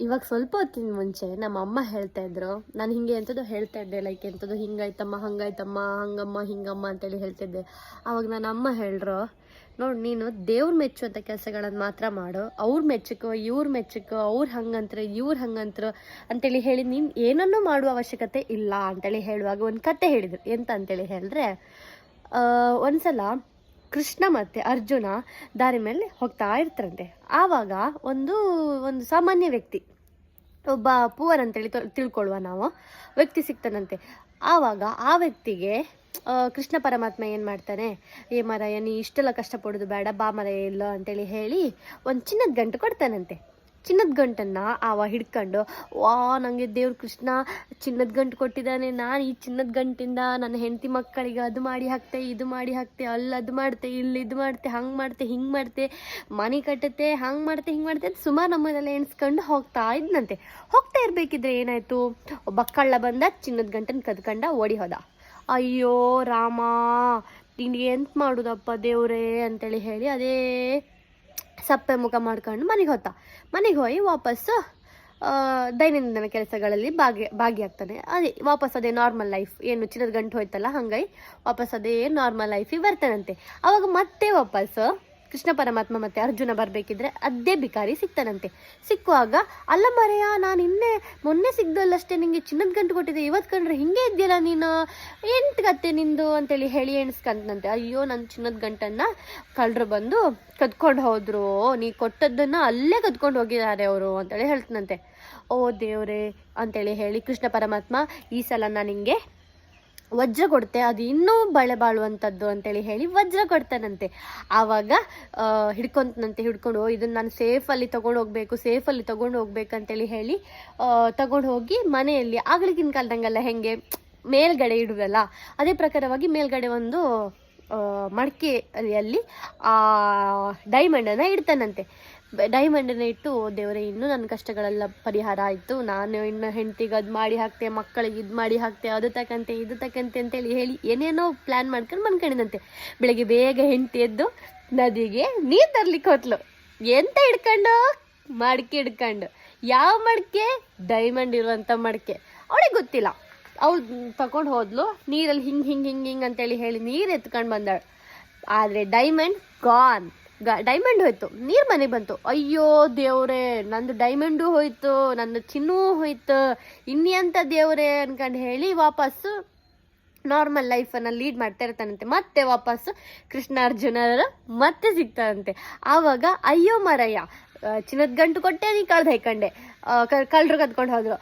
ಇವಾಗ ಸ್ವಲ್ಪ ಹೊತ್ತಿನ ಮುಂಚೆ ನಮ್ಮ ಅಮ್ಮ ಹೇಳ್ತಾ ಇದ್ರು, ನಾನು ಹಿಂಗೆ ಎಂಥದ್ದು ಹೇಳ್ತಾ ಇದ್ದೆ, ಲೈಕ್ ಎಂಥದ್ದು ಹಿಂಗಾಯ್ತಮ್ಮ ಹಂಗಾಯ್ತಮ್ಮ ಹಂಗಮ್ಮ ಹಿಂಗಮ್ಮ ಅಂತೇಳಿ ಹೇಳ್ತಿದ್ದೆ. ಆವಾಗ ನನ್ನ ಅಮ್ಮ ಹೇಳ್ರು, ನೋಡಿ ನೀನು ದೇವ್ರ ಮೆಚ್ಚುವಂಥ ಕೆಲಸಗಳನ್ನು ಮಾತ್ರ ಮಾಡು, ಅವ್ರು ಮೆಚ್ಚುಕೋ ಇವ್ರು ಮೆಚ್ಚುಕೋ, ಅವ್ರು ಹಂಗಂತಾರೆ ಇವ್ರು ಹಂಗಂತಾರೆ ಅಂತೇಳಿ ಹೇಳಿ ನೀನು ಏನನ್ನೂ ಮಾಡುವ ಅವಶ್ಯಕತೆ ಇಲ್ಲ ಅಂತೇಳಿ ಹೇಳುವಾಗ ಒಂದು ಕತೆ ಹೇಳಿದ್ರು. ಎಂತ ಅಂತೇಳಿ ಹೇಳಿದ್ರೆ, ಒಂದ್ಸಲ ಕೃಷ್ಣ ಮತ್ತು ಅರ್ಜುನ ದಾರಿ ಮೇಲೆ ಹೋಗ್ತಾ ಇರ್ತಾರಂತೆ. ಆವಾಗ ಒಂದು ಒಂದು ಸಾಮಾನ್ಯ ವ್ಯಕ್ತಿ, ಒಬ್ಬ ಪೂವರ್ ಅಂತೇಳಿ ತಿಳ್ಕೊಳ್ಳುವ ನಾವು, ವ್ಯಕ್ತಿ ಸಿಗ್ತಾನಂತೆ. ಆವಾಗ ಆ ವ್ಯಕ್ತಿಗೆ ಕೃಷ್ಣ ಪರಮಾತ್ಮ ಏನು ಮಾಡ್ತಾನೆ, ಏ ಮರಯ್ಯ ನೀ ಇಷ್ಟೆಲ್ಲ ಕಷ್ಟಪಡೋದು ಬೇಡ, ಬಾ ಮರಯ್ಯ ಇಲ್ಲ ಅಂತೇಳಿ ಹೇಳಿ ಒಂದು ಚಿನ್ನದ ಗಂಟು ಕೊಡ್ತಾನಂತೆ. ಚಿನ್ನದ ಗಂಟನ್ನು ಅವ ಹಿಡ್ಕೊಂಡು, ವಾ ನನಗೆ ದೇವ್ರ ಕೃಷ್ಣ ಚಿನ್ನದ ಗಂಟು ಕೊಟ್ಟಿದ್ದಾನೆ, ನಾನು ಈ ಚಿನ್ನದ ಗಂಟಿಂದ ನನ್ನ ಹೆಂಡತಿ ಮಕ್ಕಳಿಗೆ ಅದು ಮಾಡಿ ಹಾಕ್ತೆ, ಇದು ಮಾಡಿ ಹಾಕ್ತೆ, ಅಲ್ಲಿ ಅದು ಮಾಡ್ತೆ, ಇಲ್ಲಿ ಇದು ಮಾಡ್ತೆ, ಹಂಗೆ ಮಾಡ್ತೆ ಹಿಂಗೆ ಮಾಡ್ತೆ, ಮನೆ ಕಟ್ಟುತ್ತೆ, ಹಂಗೆ ಮಾಡ್ತೆ ಹಿಂಗೆ ಮಾಡ್ತೆ ಅಂತ ಸುಮಾರು ನಮ್ಮದೆಲ್ಲ ಎಣಿಸ್ಕೊಂಡು ಹೋಗ್ತಾ ಇದ್ನಂತೆ. ಹೋಗ್ತಾ ಇರಬೇಕಿದ್ರೆ ಏನಾಯಿತು, ಒಬ್ಬ ಕಳ್ಳ ಬಂದ, ಚಿನ್ನದ ಗಂಟನ್ನು ಕದ್ಕಂಡ ಓಡಿ ಹೋದ. ಅಯ್ಯೋ ರಾಮ, ನಿನಗೆ ಎಂತ ಮಾಡೋದಪ್ಪ ದೇವ್ರೇ ಅಂತೇಳಿ ಹೇಳಿ ಅದೇ ಸಪ್ಪೆ ಮುಖ ಮಾಡ್ಕೊಂಡು ಮನೆಗೆ ಹೋಗಿ ವಾಪಸ್ಸು ದೈನಂದಿನ ಕೆಲಸಗಳಲ್ಲಿ ಭಾಗಿಯಾಗ್ತಾನೆ. ವಾಪಸ್ ಅದೇ ನಾರ್ಮಲ್ ಲೈಫ್, ಏನು ಚಿನ್ನದ ಗಂಟು ಹೋಯ್ತಲ್ಲ ಹಂಗಾಗಿ ವಾಪಸ್ ಅದೇ ನಾರ್ಮಲ್ ಲೈಫಿಗೆ ಬರ್ತಾನಂತೆ. ಅವಾಗ ಮತ್ತೆ ವಾಪಸ್ಸು ಕೃಷ್ಣ ಪರಮಾತ್ಮ ಮತ್ತು ಅರ್ಜುನ ಬರಬೇಕಿದ್ರೆ ಅದೇ ಬಿಕಾರಿ ಸಿಗ್ತಾನಂತೆ. ಸಿಕ್ಕುವಾಗ, ಅಲ್ಲ ಮರೆಯ ನಾನು ಮೊನ್ನೆ ಸಿಗ್ದಲ್ಲಷ್ಟೇ ನಿಂಗೆ ಚಿನ್ನದ ಗಂಟು ಕೊಟ್ಟಿದ್ದೆ, ಇವತ್ತು ಕಂಡ್ರೆ ಹಿಂಗೆ ಇದೆಯಲ್ಲ ನೀನು, ಎಂಟು ಗತ್ತೆ ನಿಂದು ಅಂತೇಳಿ ಹೇಳಿ ಎಣಿಸ್ಕಂತಂತೆ. ಅಯ್ಯೋ ನನ್ನ ಚಿನ್ನದ ಗಂಟನ್ನು ಕಳ್ಳರು ಬಂದು ಕದ್ಕೊಂಡು ಹೋದ್ರು, ನೀ ಕೊಟ್ಟದ್ದನ್ನು ಅಲ್ಲೇ ಕದ್ಕೊಂಡು ಹೋಗಿದ್ದಾರೆ ಅವರು ಅಂತೇಳಿ ಹೇಳ್ತಾನಂತೆ. ಓ ದೇವ್ರೇ ಅಂತೇಳಿ ಹೇಳಿ ಕೃಷ್ಣ ಪರಮಾತ್ಮ, ಈ ಸಲ ನಾನು ನಿಂಗೆ ವಜ್ರ ಕೊಡ್ತೆ, ಅದು ಇನ್ನೂ ಬಳೆ ಬಾಳುವಂಥದ್ದು ಅಂತೇಳಿ ಹೇಳಿ ವಜ್ರ ಕೊಡ್ತಾನಂತೆ. ಆವಾಗ ಹಿಡ್ಕೊಂಡು ಇದನ್ನು ನಾನು ಸೇಫಲ್ಲಿ ತೊಗೊಂಡು ಹೋಗ್ಬೇಕಂತೇಳಿ ಹೇಳಿ ತಗೊಂಡು ಹೋಗಿ ಮನೆಯಲ್ಲಿ ಆಗ್ಲಿಗಿನ ಕಾಲದಂಗೆಲ್ಲ ಹೆಂಗೆ ಮೇಲ್ಗಡೆ ಇಡುವಲ್ಲ, ಅದೇ ಪ್ರಕಾರವಾಗಿ ಮೇಲ್ಗಡೆ ಒಂದು ಮಡಿಕೆಯಲ್ಲಿ ಆ ಡೈಮಂಡನ್ನು ಇಡ್ತಾನಂತೆ. ಡೈಮಂಡನ್ನ ಇಟ್ಟು, ದೇವರೇ ಇನ್ನೂ ನನ್ನ ಕಷ್ಟಗಳೆಲ್ಲ ಪರಿಹಾರ ಆಯಿತು, ನಾನು ಇನ್ನು ಹೆಂಡ್ತಿಗೆ ಅದು ಮಾಡಿ ಹಾಕ್ತೆ, ಮಕ್ಕಳಿಗೆ ಇದು ಮಾಡಿ ಹಾಕ್ತೆ, ಅದು ತಕ್ಕಂತೆ ಇದು ತಕ್ಕಂತೆ ಅಂತೇಳಿ ಹೇಳಿ ಏನೇನೋ ಪ್ಲ್ಯಾನ್ ಮಾಡ್ಕೊಂಡು ಮನ್ಕೊಂಡಿದಂತೆ. ಬೆಳಗ್ಗೆ ಬೇಗ ಹೆಂಡ್ತಿ ಎದ್ದು ನದಿಗೆ ನೀರು ತರ್ಲಿಕ್ಕೆ ಹೋತ್ಲು. ಎಂತ ಮಡಿಕೆ ಹಿಡ್ಕೊಂಡು, ಯಾವ ಮಡಿಕೆ? ಡೈಮಂಡ್ ಇರುವಂಥ ಮಡಿಕೆ. ಅವಳಿಗೆ ಗೊತ್ತಿಲ್ಲ, ಅವಳು ತಗೊಂಡು ಹೋದ್ಲು, ನೀರಲ್ಲಿ ಹಿಂಗೆ ಅಂತೇಳಿ ಹೇಳಿ ನೀರು ಎತ್ಕೊಂಡು ಬಂದಾಳು. ಆದರೆ ಡೈಮಂಡ್ ಗಾನ್, ಡೈಮಂಡ್ ಹೋಯ್ತು, ನೀರು ಮನೆಗೆ ಬಂತು. ಅಯ್ಯೋ ದೇವ್ರೇ, ನಂದು ಡೈಮಂಡು ಹೋಯ್ತು, ನನ್ನ ಚಿನ್ನೂ ಹೋಯ್ತು, ಇನ್ನೆಂತ ದೇವ್ರೇ ಅನ್ಕೊಂಡು ಹೇಳಿ ವಾಪಸ್ಸು ನಾರ್ಮಲ್ ಲೈಫನ್ನು ಲೀಡ್ ಮಾಡ್ತಾ ಇರ್ತಾನಂತೆ. ಮತ್ತೆ ವಾಪಸ್ಸು ಕೃಷ್ಣ ಅರ್ಜುನರು ಮತ್ತೆ ಸಿಗ್ತಾರಂತೆ. ಆವಾಗ ಅಯ್ಯೋ ಮರಯ್ಯ, ಚಿನ್ನದ ಗಂಟು ಕೊಟ್ಟೆ, ನೀ ಕಳ್ದು ಹೈಕಂಡೆ, ಕಳ್ಳರು ಕದ್ಕೊಂಡು ಹೋದ್ರು,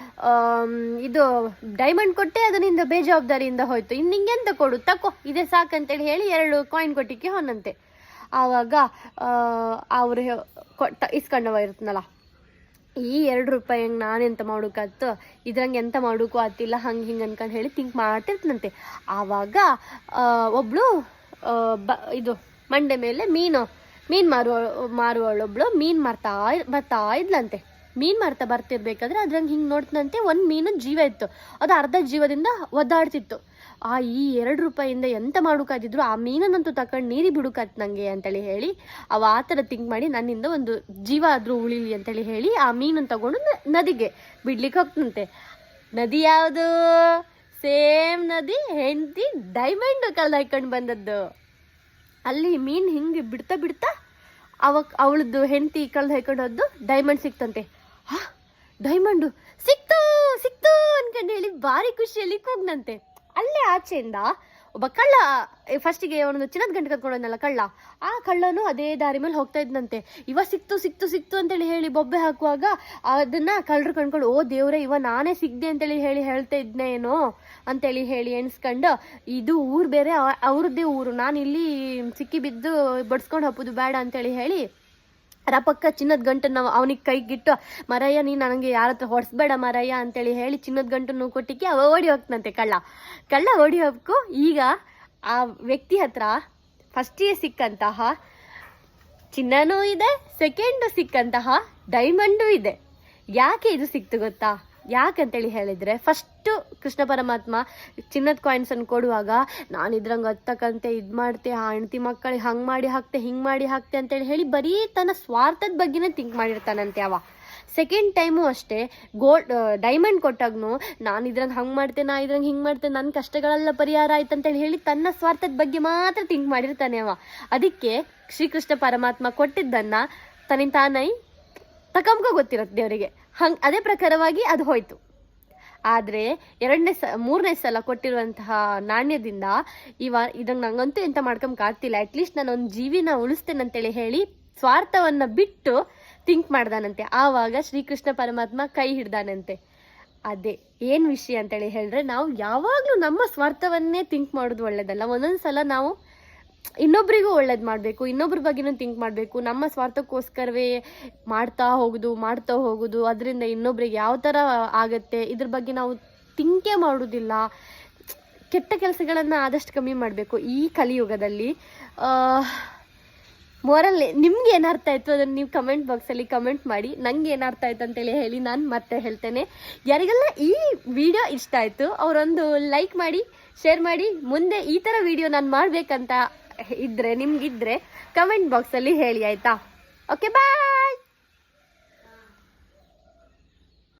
ಇದು ಡೈಮಂಡ್ ಕೊಟ್ಟೆ, ಅದರಿಂದ ಬೇಜವಾಬ್ದಾರಿಯಿಂದ ಹೋಯ್ತು, ಇನ್ನು ನಿಂಗೆಂತ ಕೊಡು, ತಕೋ ಇದೇ ಸಾಕಂತೇಳಿ ಹೇಳಿ 2 ಕಾಯಿನ್ ಕೊಟ್ಟಿಕ್ಕೆ ಹೊನ್ನಂತೆ. ಆವಾಗ ಅವರು ಇಸ್ಕೊಂಡವ ಇರುತ್ತನಲ್ಲ, ಈ 2 ರೂಪಾಯಿ ಹೆಂಗೆ ನಾನೆಂತ ಮಾಡೋಕ್ಕಾಯ್ತು, ಇದ್ರಂಗೆ ಎಂತ ಮಾಡೋಕ್ಕೂ ಆತಿಲ್ಲ, ಹಿಂಗೆ ಅನ್ಕೊಂಡು ಹೇಳಿ ಥಿಂಕ್ ಮಾಡ್ತಿರ್ತನಂತೆ. ಆವಾಗ ಒಬ್ಳು ಇದು ಮಂಡೆ ಮೇಲೆ ಮೀನು ಮಾರುವವಳೊಬ್ಳು ಮೀನು ಬರ್ತಾ ಇದ್ಲಂತೆ. ಮೀನು ಬರ್ತಿರ್ಬೇಕಾದ್ರೆ ಅದ್ರಂಗೆ ಹಿಂಗೆ ನೋಡ್ತನಂತೆ, ಒಂದು ಮೀನು ಜೀವ ಇತ್ತು, ಅದು ಅರ್ಧ ಜೀವದಿಂದ ಒದ್ದಾಡ್ತಿತ್ತು. ಈ 2 ರೂಪಾಯಿಂದ ಎಂತ ಮಾಡೋಕ್ಕಾದಿದ್ರು ಆ ಮೀನನ್ನಂತೂ ತಕೊಂಡು ನೀರಿಗೆ ಬಿಡುಕಾತ್ ನನಗೆ ಅಂತೇಳಿ ಹೇಳಿ ಆ ಥರ ಥಿಂಕ್ ಮಾಡಿ, ನನ್ನಿಂದ ಒಂದು ಜೀವ ಆದರೂ ಉಳಿಲಿ ಅಂತೇಳಿ ಹೇಳಿ ಆ ಮೀನನ್ನು ತಗೊಂಡು ನದಿಗೆ ಬಿಡ್ಲಿಕ್ಕೆ ಹೋಗ್ತಂತೆ. ನದಿ ಯಾವುದು? ಸೇಮ್ ನದಿ, ಹೆಂಡತಿ ಡೈಮಂಡ್ ಕಳ್ದು ಹಾಕೊಂಡು ಬಂದದ್ದು. ಅಲ್ಲಿ ಮೀನು ಹಿಂಗೆ ಬಿಡ್ತಾ ಅವಾಗ ಅವಳದ್ದು ಹೆಂಡತಿ ಕಳ್ದು ಹಾಕೊಂಡು ಹೋದ್ದು ಡೈಮಂಡ್ ಸಿಕ್ತಂತೆ. ಡೈಮಂಡು ಸಿಕ್ತು ಅನ್ಕೊಂಡು ಹೇಳಿ ಭಾರಿ ಖುಷಿಯಲ್ಲಿ ಕೂಗ್ನಂತೆ. ಅಲ್ಲೇ ಆಚೆಯಿಂದ ಒಬ್ಬ ಕಳ್ಳ, ಫಸ್ಟಿಗೆ ಒಂದು ಚಿನ್ನದ ಗಂಟು ಕದ್ಕೊಂಡೋದ್ನಲ್ಲ ಕಳ್ಳ, ಆ ಕಳ್ಳನು ಅದೇ ದಾರಿ ಮೇಲೆ ಹೋಗ್ತಾ ಇದ್ನಂತೆ. ಸಿಕ್ತು ಅಂತೇಳಿ ಹೇಳಿ ಬೊಬ್ಬೆ ಹಾಕುವಾಗ ಅದನ್ನ ಕಳ್ಳರು ಕಂಡ್ಕೊಂಡು, ಓ ದೇವ್ರೆ, ನಾನೇ ಸಿಗ್ದೆ ಅಂತೇಳಿ ಹೇಳ್ತಾ ಇದ್ನೇ ಏನೋ ಅಂತೇಳಿ ಹೇಳಿ ಎಣಿಸ್ಕೊಂಡು, ಇದು ಊರು ಬೇರೆ, ಅವ್ರದ್ದೇ ಊರು, ನಾನು ಇಲ್ಲಿ ಸಿಕ್ಕಿ ಬಿದ್ದು ಬಡ್ಸ್ಕೊಂಡು ಹಪ್ಪುದು ಬೇಡ ಅಂತೇಳಿ ಹೇಳಿ ರಪಕ್ಕ ಚಿನ್ನದ ಗಂಟನ್ನು ಅವನಿಗೆ ಕೈಗಿಟ್ಟು, ಮರಯ್ಯ ನೀನು ನನಗೆ ಯಾರ ಹತ್ರ ಹೊಡ್ಸ್ಬೇಡ ಮರಯ್ಯ ಅಂತೇಳಿ ಹೇಳಿ ಚಿನ್ನದ ಗಂಟನ್ನು ಕೊಟ್ಟಿಕ್ಕೆ ಅವ ಓಡಿ ಹೋಗ್ತಂತೆ. ಕಳ್ಳ ಓಡಿ ಹೋಗ್ಕು. ಈಗ ಆ ವ್ಯಕ್ತಿ ಹತ್ರ ಫಸ್ಟಿಗೆ ಸಿಕ್ಕಂತಹ ಚಿನ್ನನೂ ಇದೆ, ಸೆಕೆಂಡು ಸಿಕ್ಕಂತಹ ಡೈಮಂಡು ಇದೆ. ಯಾಕೆ ಇದು ಸಿಕ್ತು ಗೊತ್ತಾ? ಯಾಕಂತೇಳಿ ಹೇಳಿದರೆ, ಫಸ್ಟು ಕೃಷ್ಣ ಪರಮಾತ್ಮ ಚಿನ್ನದ ಕಾಯಿನ್ಸನ್ನು ಕೊಡುವಾಗ, ನಾನು ಇದ್ರಂಗೆ ಹತ್ತಕ್ಕಂತೆ ಇದು ಮಾಡ್ತೆ, ಆ ಹೆಂಡತಿ ಮಕ್ಕಳಿಗೆ ಹಂಗೆ ಮಾಡಿ ಹಾಕ್ತೆ ಹಿಂಗೆ ಮಾಡಿ ಹಾಕ್ತೆ ಅಂತೇಳಿ ಹೇಳಿ ಬರೀ ತನ್ನ ಸ್ವಾರ್ಥದ ಬಗ್ಗೆನೇ ಥಿಂಕ್ ಮಾಡಿರ್ತಾನಂತೆ ಅವ. ಸೆಕೆಂಡ್ ಟೈಮು ಅಷ್ಟೇ ಡೈಮಂಡ್ ಕೊಟ್ಟಾಗ್ನು ನಾನು ಇದ್ರಂಗೆ ಹಂಗೆ ಮಾಡ್ತೇನೆ, ನಾ ಇದ್ರಂಗೆ ಹಿಂಗೆ ಮಾಡ್ತೇನೆ, ನನ್ನ ಕಷ್ಟಗಳೆಲ್ಲ ಪರಿಹಾರ ಆಯ್ತು ಅಂತೇಳಿ ಹೇಳಿ ತನ್ನ ಸ್ವಾರ್ಥದ ಬಗ್ಗೆ ಮಾತ್ರ ಥಿಂಕ್ ಮಾಡಿರ್ತಾನೆ ಅವ. ಅದಕ್ಕೆ ಶ್ರೀಕೃಷ್ಣ ಪರಮಾತ್ಮ ಕೊಟ್ಟಿದ್ದನ್ನು ತನ್ನಿಂದ ತಾನೈ ತಕಂಕ ಗೊತ್ತಿರುತ್ತೆ ದೇವರಿಗೆ. ಅದೇ ಪ್ರಕಾರವಾಗಿ ಅದು ಹೋಯ್ತು. ಆದರೆ ಮೂರನೇ ಸಲ ಕೊಟ್ಟಿರುವಂತಹ ನಾಣ್ಯದಿಂದ ಇದಂಗೆ ನಂಗಂತೂ ಎಂತ ಮಾಡ್ಕೊಂಬಕ್ಕಾಗ್ತಿಲ್ಲ, ಅಟ್ಲೀಸ್ಟ್ ನಾನು ಒಂದು ಜೀವಿನ ಉಳಿಸ್ತೇನೆ ಅಂತೇಳಿ ಹೇಳಿ ಸ್ವಾರ್ಥವನ್ನು ಬಿಟ್ಟು ಥಿಂಕ್ ಮಾಡ್ದಾನಂತೆ. ಆವಾಗ ಶ್ರೀಕೃಷ್ಣ ಪರಮಾತ್ಮ ಕೈ ಹಿಡ್ದಾನಂತೆ. ಅದೇ ಏನು ವಿಷಯ ಅಂತೇಳಿ ಹೇಳಿದ್ರೆ, ನಾವು ಯಾವಾಗಲೂ ನಮ್ಮ ಸ್ವಾರ್ಥವನ್ನೇ ಥಿಂಕ್ ಮಾಡೋದು ಒಳ್ಳೇದಲ್ಲ. ಒಂದೊಂದು ಸಲ ನಾವು ಇನ್ನೊಬ್ರಿಗೂ ಒಳ್ಳೇದು ಮಾಡಬೇಕು, ಇನ್ನೊಬ್ರ ಬಗ್ಗೆನೂ ಥಿಂಕ್ ಮಾಡಬೇಕು. ನಮ್ಮ ಸ್ವಾರ್ಥಕ್ಕೋಸ್ಕರವೇ ಮಾಡ್ತಾ ಹೋಗೋದು, ಅದರಿಂದ ಇನ್ನೊಬ್ರಿಗೆ ಯಾವ ಥರ ಆಗುತ್ತೆ ಇದ್ರ ಬಗ್ಗೆ ನಾವು ಥಿಂಕೇ ಮಾಡೋದಿಲ್ಲ. ಕೆಟ್ಟ ಕೆಲಸಗಳನ್ನು ಆದಷ್ಟು ಕಮ್ಮಿ ಮಾಡಬೇಕು ಈ ಕಲಿಯುಗದಲ್ಲಿ. ಮೋರಲ್ ನಿಮ್ಗೆ ಏನರ್ಥ ಆಯಿತು ಅದನ್ನು ನೀವು ಕಮೆಂಟ್ ಬಾಕ್ಸಲ್ಲಿ ಕಮೆಂಟ್ ಮಾಡಿ. ನಂಗೆ ಏನರ್ಥ ಆಯ್ತು ಅಂತೇಳಿ ಹೇಳಿ ನಾನು ಮತ್ತೆ ಹೇಳ್ತೇನೆ. ಯಾರಿಗೆಲ್ಲ ಈ ವಿಡಿಯೋ ಇಷ್ಟ ಆಯಿತು ಅವರೊಂದು ಲೈಕ್ ಮಾಡಿ, ಶೇರ್ ಮಾಡಿ. ಮುಂದೆ ಈ ಥರ ವಿಡಿಯೋ ನಾನು ಮಾಡಬೇಕಂತ ಇದ್ದರೆ ನಿಮ್ಗಿದ್ರೆ ಕಮೆಂಟ್ ಬಾಕ್ಸಲ್ಲಿ ಹೇಳಿ, ಆಯಿತಾ? ಓಕೆ, ಬಾಯ್.